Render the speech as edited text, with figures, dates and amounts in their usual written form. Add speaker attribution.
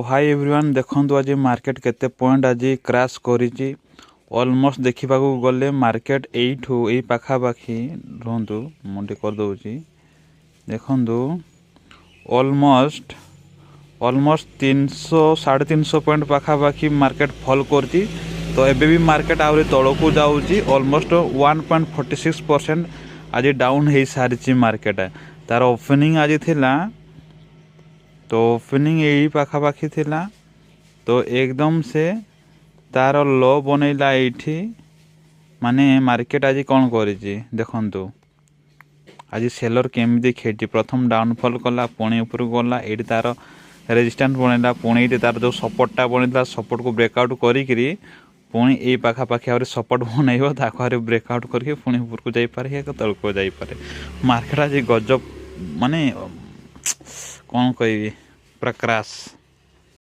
Speaker 1: Hi everyone देखंतु आज market केते पॉइंट आज क्रैश करिछि ऑलमोस्ट देखिबा को गले मार्केट एठू ए पाखा पाखी रहंतु मुंडी कर दउछि देखंतु ऑलमोस्ट 300 350 पॉइंट पाखा पाखी मार्केट फॉल करछि। तो एबे भी मार्केट आउरी तळकू जाउछि ऑलमोस्ट 1.46% आज डाउन हे सारिछि मार्केट। तार ओपनिंग आज थिला तो ओपनिंग यही पाखापाखी थिला तो एकदम से तार लो बनैला एठी माने मार्केट आज कौन करिछि देखंतु आज सेलर केमिति खेची प्रथम डाउनफॉल कला पुणी ऊपर गला एठी तार रेजिस्टेंस बनैला पुणी एठी तार जो सपोर्टटा बनैला सपोर्ट को ब्रेकआउट करिकरी पुणी ए पाखापाखी आउरी सपोर्ट बनैबो ताको आउरी ब्रेकआउट करके पुणी ऊपर को जाई पारे या तळको जाई पारे। मार्केट आज गजब माने कौन कह पूरा क्रैश।